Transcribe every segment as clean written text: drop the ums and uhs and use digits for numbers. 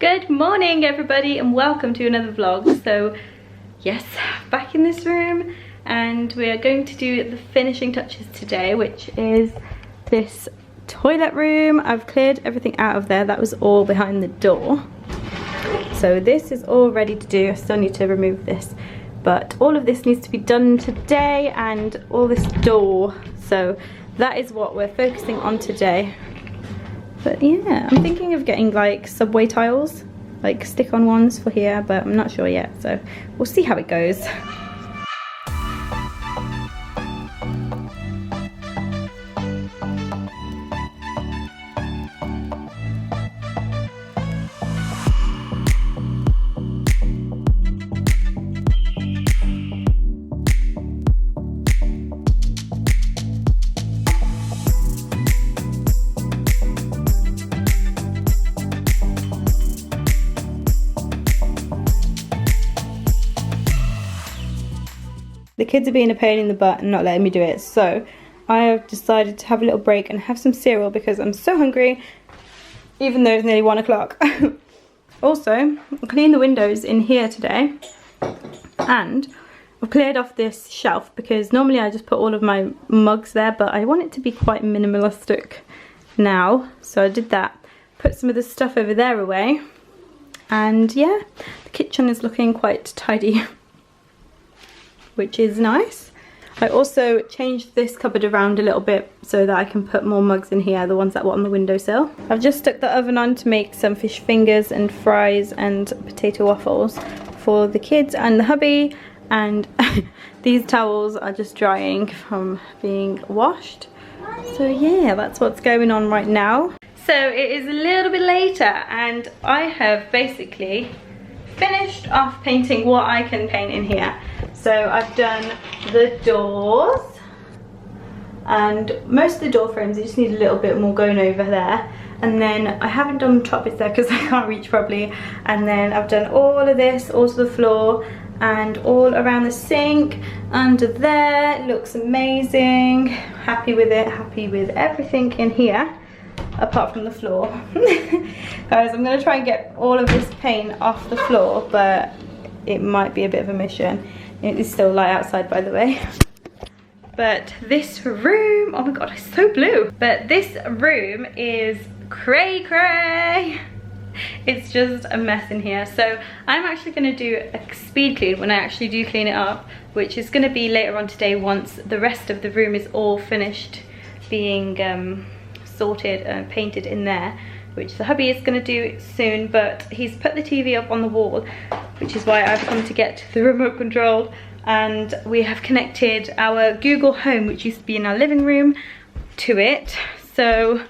Good morning everybody and welcome to another vlog. So yes, back in this room and we are going to do the finishing touches today, which is this toilet room. I've cleared everything out of there. That was all behind the door. So this is all ready to do. I still need to remove this, but all of this needs to be done today and all this door. So that is what we're focusing on today. But yeah, I'm thinking of getting like subway tiles, like stick-on ones for here, but I'm not sure yet, so we'll see how it goes. The kids are being a pain in the butt and not letting me do it, so I have decided to have a little break and have some cereal because I'm so hungry, even though it's nearly 1 o'clock. Also, I cleaned the windows in here today and I've cleared off this shelf because normally I just put all of my mugs there, but I want it to be quite minimalistic now, so I did that. Put some of the stuff over there away, and yeah, the kitchen is looking quite tidy, which is nice. I also changed this cupboard around a little bit so that I can put more mugs in here, the ones that were on the windowsill. I've just stuck the oven on to make some fish fingers and fries and potato waffles for the kids and the hubby, and these towels are just drying from being washed. So yeah, that's what's going on right now. So it is a little bit later and I have basically finished off painting what I can paint in here. So I've done the doors and most of the door frames. I just need a little bit more going over there, and then I haven't done the top bits there because I can't reach properly, and then I've done all of this, all to the floor and all around the sink under there. It looks amazing. Happy with it, happy with everything in here apart from the floor. Guys, I'm going to try and get all of this paint off the floor, but it might be a bit of a mission. It is still light outside, by the way. But this room, oh my god, it's so blue. But this room is cray cray. It's just a mess in here. So I'm actually going to do a speed clean when I actually do clean it up, which is going to be later on today once the rest of the room is all finished being sorted and painted in there, which the hubby is going to do soon. But he's put the TV up on the wall, which is why I've come to get the remote control, and we have connected our Google Home, which used to be in our living room, to it. So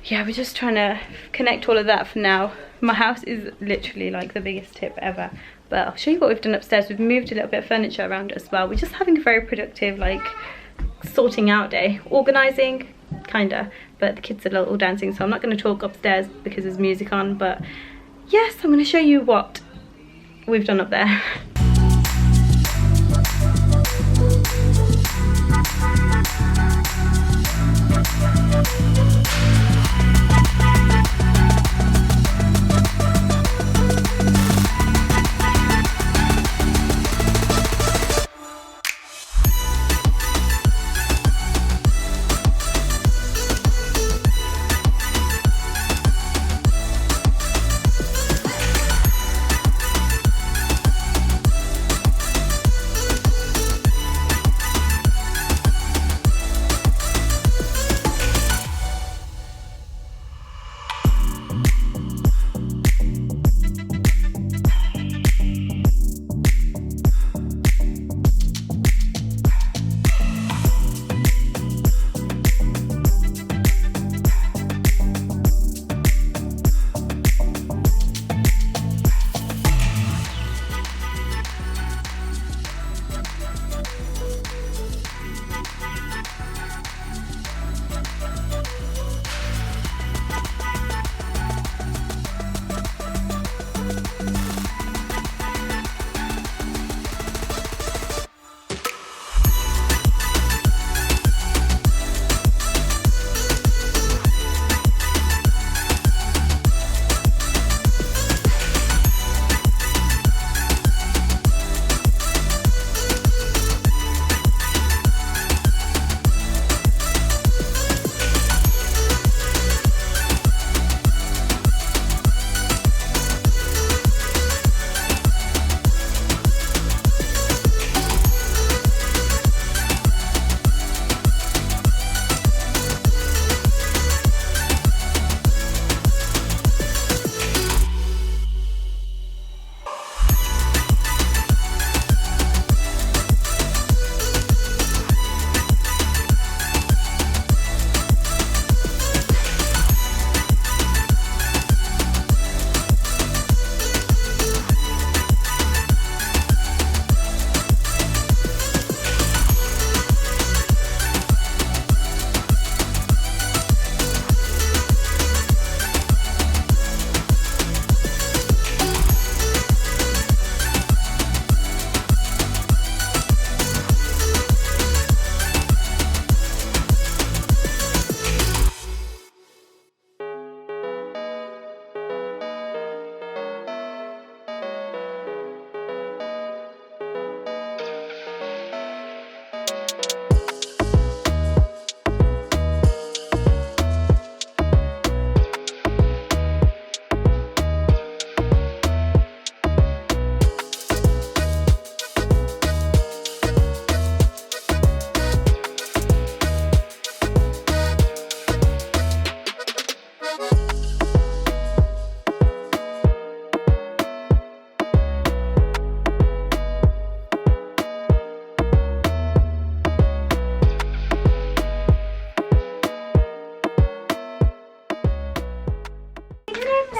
yeah, we're just trying to connect all of that for now. My house is literally like the biggest tip ever, but I'll show you what we've done upstairs. We've moved a little bit of furniture around as well. We're just having a very productive like sorting out day, organising kinda, but the kids are all dancing, so I'm not going to talk upstairs because there's music on. But yes, I'm going to show you what we've done up there.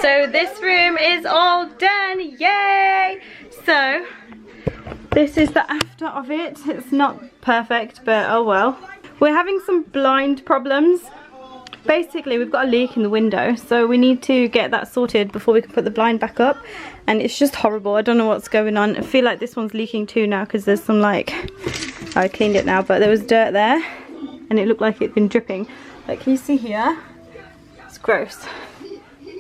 So this room is all done, yay! So this is the after of it. It's not perfect, but oh well. We're having some blind problems. Basically, we've got a leak in the window, so we need to get that sorted before we can put the blind back up. And it's just horrible. I don't know what's going on. I feel like this one's leaking too now because there's some, like, I cleaned it now, but there was dirt there and it looked like it'd been dripping. Like, can you see here? It's gross.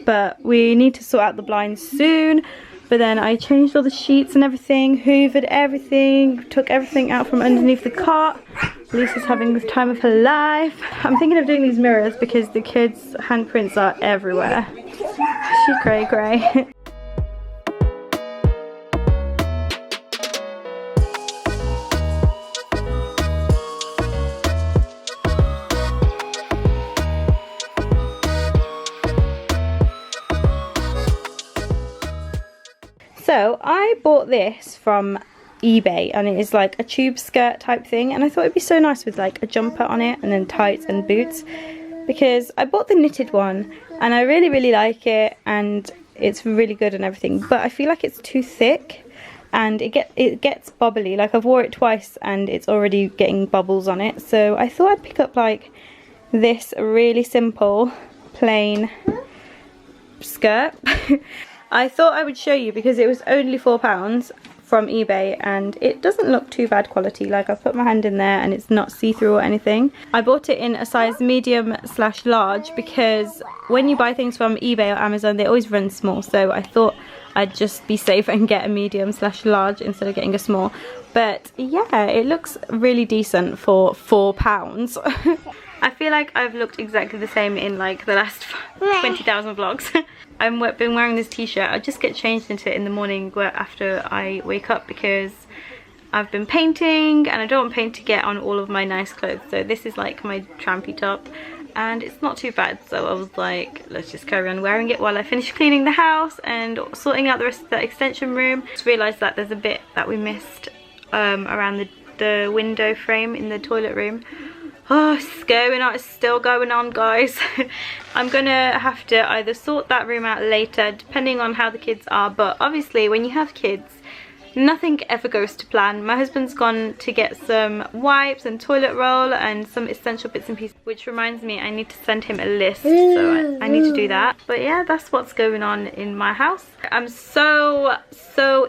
But we need to sort out the blinds soon. But then I changed all the sheets and everything, hoovered everything, took everything out from underneath the cot. Lisa's having the time of her life. I'm thinking of doing these mirrors because the kids' handprints are everywhere. She's cray cray. So I bought this from eBay and it is like a tube skirt type thing, and I thought it'd be so nice with like a jumper on it and then tights and boots, because I bought the knitted one and I really like it and it's really good and everything, but I feel like it's too thick and it gets bubbly. Like, I've wore it twice and it's already getting bubbles on it, so I thought I'd pick up like this really simple plain skirt. I thought I would show you because it was only £4 from eBay and it doesn't look too bad quality. Like, I've put my hand in there and it's not see-through or anything. I bought it in a size medium/large because when you buy things from eBay or Amazon, they always run small, so I thought I'd just be safe and get a medium/large instead of getting a small. But yeah, it looks really decent for £4. I feel like I've looked exactly the same in like the last 20,000 vlogs. I've been wearing this t-shirt. I just get changed into it in the morning after I wake up because I've been painting and I don't want paint to get on all of my nice clothes. So this is like my trampy top and it's not too bad. So I was like, let's just carry on wearing it while I finish cleaning the house and sorting out the rest of the extension room. Just realised that there's a bit that we missed around the window frame in the toilet room. Oh, it's still going on, guys. I'm gonna have to either sort that room out later, depending on how the kids are, but obviously when you have kids, nothing ever goes to plan. My husband's gone to get some wipes and toilet roll and some essential bits and pieces, which reminds me I need to send him a list, so I need to do that. But yeah, that's what's going on in my house. I'm so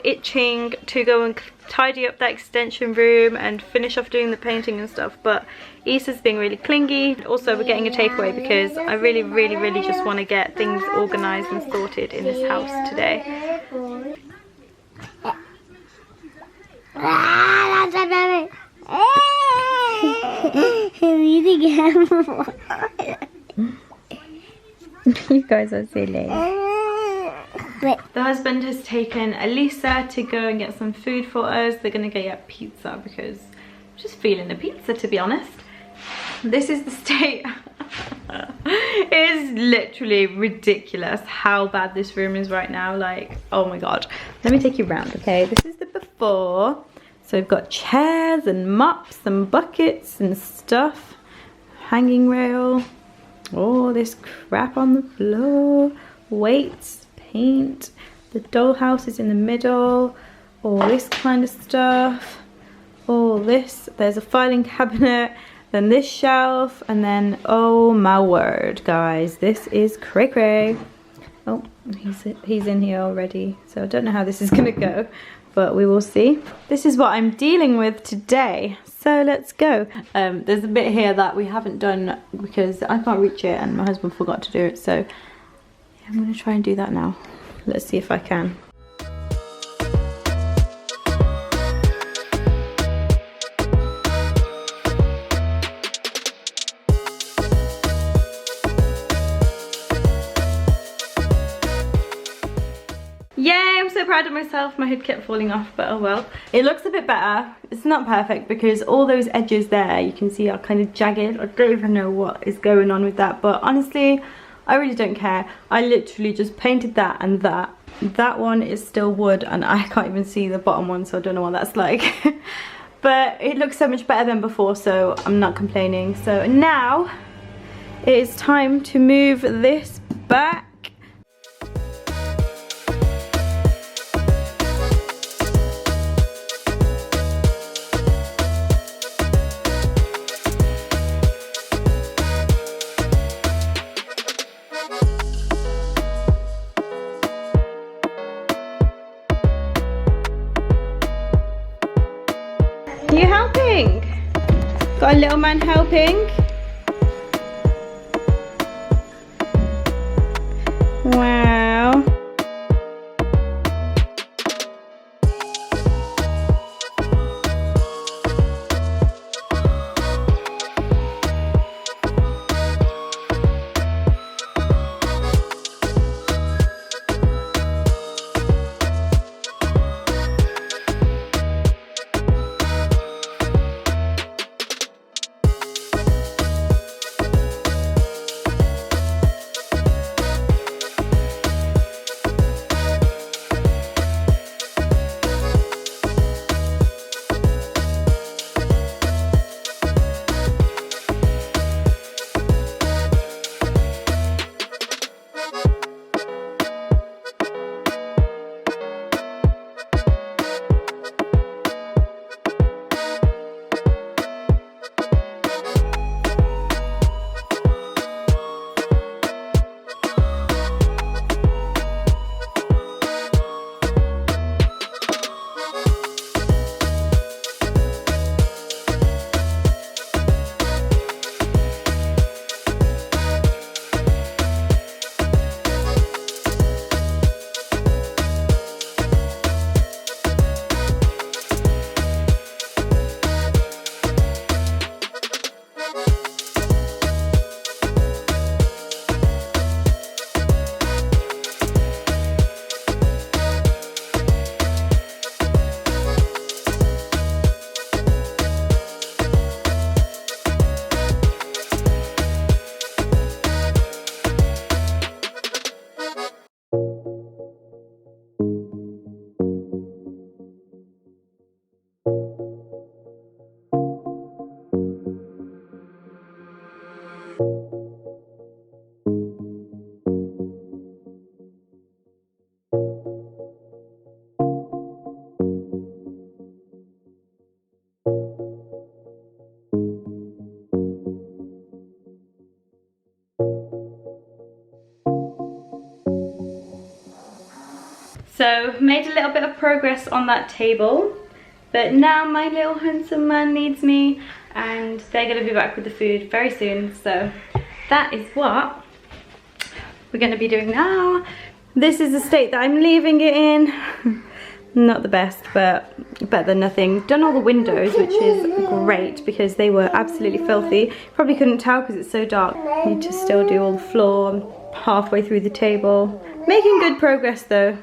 itching to go and tidy up that extension room and finish off doing the painting and stuff, but Issa's being really clingy. Also, we're getting a takeaway because I really just want to get things organised and sorted in this house today. You guys are silly. The husband has taken Elisa to go and get some food for us. They're going to get pizza because I'm just feeling a pizza, to be honest. This is the state. It is literally ridiculous how bad this room is right now. Like, oh my god. Let me take you around, okay? This is the before. So we've got chairs and mops and buckets and stuff. Hanging rail. All this crap on the floor. Weights, paint. The dollhouse is in the middle. All this kind of stuff. All this. There's a filing cabinet. Then this shelf, and then, oh my word, guys, this is cray cray. Oh, he's in here already, so I don't know how this is gonna go, but we will see. This is what I'm dealing with today, so let's go. There's a bit here that we haven't done because I can't reach it and my husband forgot to do it, so I'm gonna try and do that now. Let's see if I can. Yay, I'm so proud of myself. My hood kept falling off, but oh well. It looks a bit better. It's not perfect because all those edges there you can see are kind of jagged. I don't even know what is going on with that, but honestly, I really don't care. I literally just painted that and that. That one is still wood and I can't even see the bottom one, so I don't know what that's like. But it looks so much better than before, so I'm not complaining. So now it is time to move this back. Got a little man helping. Wow. So made a little bit of progress on that table, but now my little handsome man needs me, and they're going to be back with the food very soon. So that is what we're going to be doing now. This is the state that I'm leaving it in. Not the best, but better than nothing. Done all the windows, which is great because they were absolutely filthy. Probably couldn't tell because it's so dark. Need to still do all the floor. I'm halfway through the table. Making good progress though.